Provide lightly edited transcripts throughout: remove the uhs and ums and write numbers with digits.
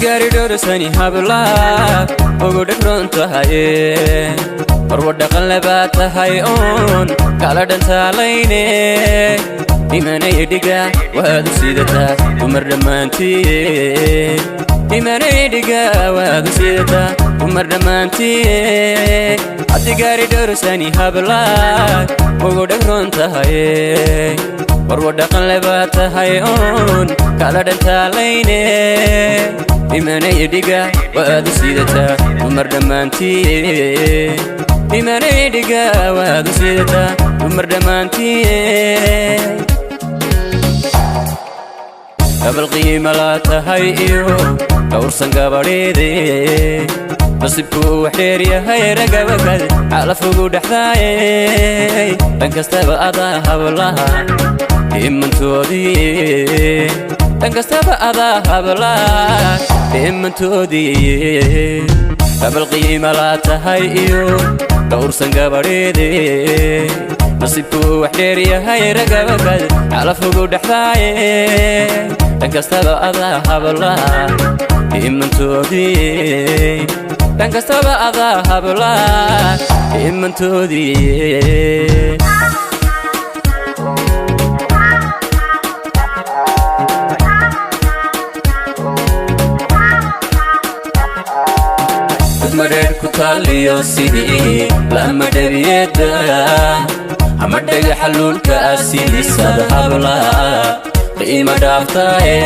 Gari dorasani habla ogo dhaqron tahay marwa dhaqan labaad tahay on kala dhantaalayne imanay dhiga waad sidata umar dhamaanti imanay dhiga waad sidata umar dhamaanti gari dorasani habla ogo dhaqron tahay marwa dhaqan labaad tahay on kala dhantaalayne imanay dhiga waad sidata umar dhamaanti imanay dhiga waad sidata umar dhamaanti qabal qiima la tahay iyo dhowrsan gabadheede nasibku wax dheer yahay ragabagad calafugu dhexdaayay dhan kastaba adaa hablaha imantoodii dhan kastaba adaa hablaha imantoodii qabal qiima la tahay iyo dhowrsan gabadheede nasibku wax dheer yahay ragabagad calafugu dhexdaayay dhan kastaba adaa hablaha imantoodii dhan kastaba adaa hablaha imantoodii mareer ku taaliyo sidii lama dhabiyada ama dhaga xaluulka asilisada habla qiima dhaaftaye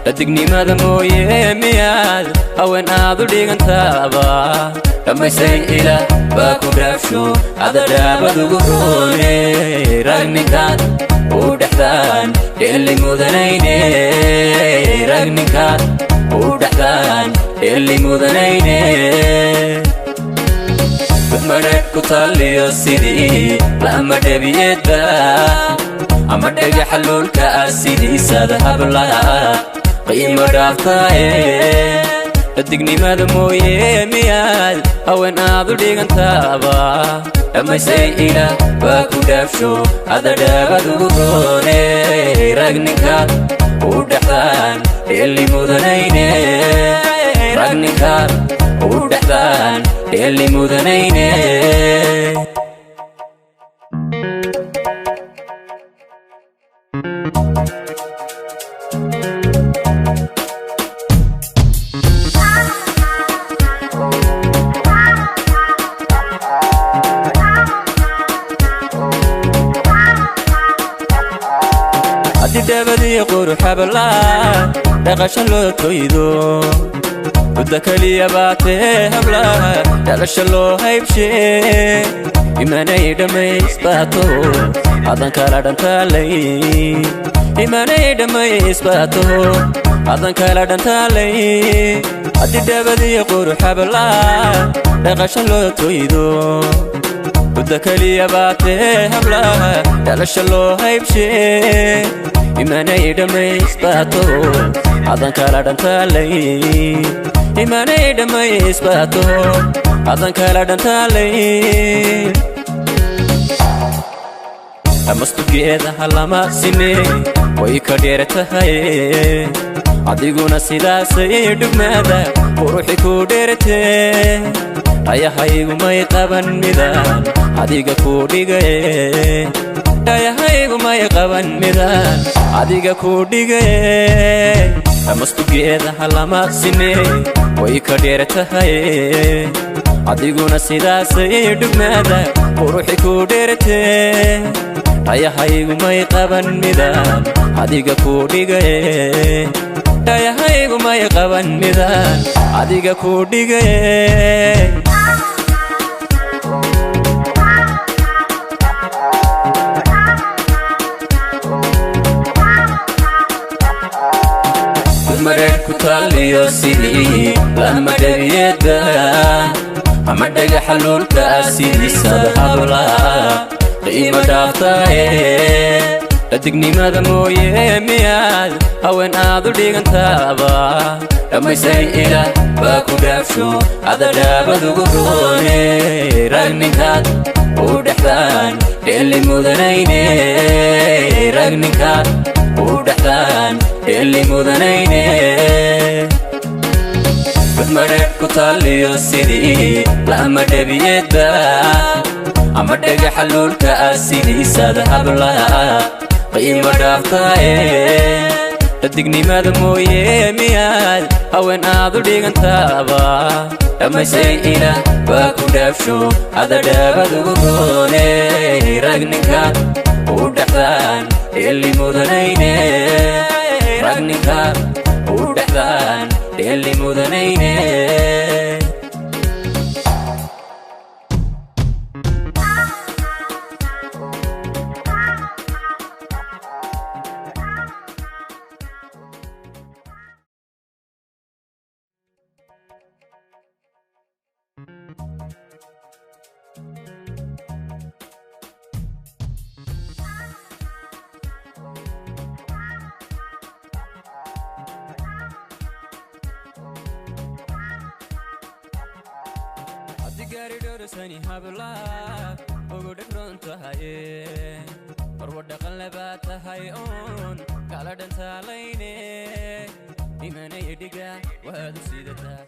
dhadignimada mooye miyaad haween aad u dhigantaaba dhammaysay ilaah baa ku dhaafsho adadhaabad ugu roone ragninkaad u dhexdaan dheelli mudanayne ragninkaad u dhexdaan dheelli mudanayne mareer ku taaliyo sidii lama dhabiyada ama dhaga xaluulka asilisada hablaha qiima dhaaftaye dhadignimada mooye miyaad haween aad u dhigantaaba dhammaysay ilaah baa ku dhaafsho adadhaabad ugu roone ragninkaad u dhexdaan dheelli mudanayne ragninkaad u dhexdaan dheelli mudanayne dabadii qurux habla dhaqasho loo toydo muddo kaliya baatee habla dhalasho loo haybshe imanay dhammaysbaato hadan kala dhantaalay imanay dhammaysbaato hadan kala dhantaalay dabadii qurux habla dhaqasho loo toydo muddo kaliya baatee habla dhalasho loo haybshe imanay dhammaysbaato hadan kala dhantaalay imanay dhammaysbaato hadan kala dhantaalay amastugeeda halama sine way ka dheer tahay adiguna sidaasay dhugmaada quruxi ku dheertee ayahaygu may qaban midaan adiga ku dhigaye ayahaygu may qaban midaan adiga ku dhigaye amastugeeda halama sine way ka dheer tahay adiguna sidaasay dhugmaada quruxi ku dheertee ayahaygu may qaban midaan adiga ku dhigaye ayahaygu may qaban midaan adiga ku dhigaye mareer ku taaliyo sidii lama dhabiyada ama dhaga xaluulka asilisada habla qiima dhaaftaye dhadignimaada mooye miyaad haween aad u dhigantaaba dhammaysay ilaah baa ku dhaafsho adadhaabad ugu roone rag ninkaad u dhexdaan dheeli mudanayne rag ninkaad u dhexdaan dheeli mudanayne badmadheedh ku taaliyo sidii lama dhabiyeedba ama dhagaxa luulka ah sidiisaada hablaha qiimo dhaaftaaye dhadignimaada mooye miyaad haween aad u dhigantaaba dhammaysay ilaah baa ku dhaafsho adadhaabad ugu roone rag ninkaad u dhexdaan dheeli mudanayne rag ninkaad u dhexdaan dheeli mudanayne gaari dhorosani habla ugu dhegron tahaye marwa dhaqan labaa tahay oon kala dhantaalayne imanaya dhiga waad u sidataa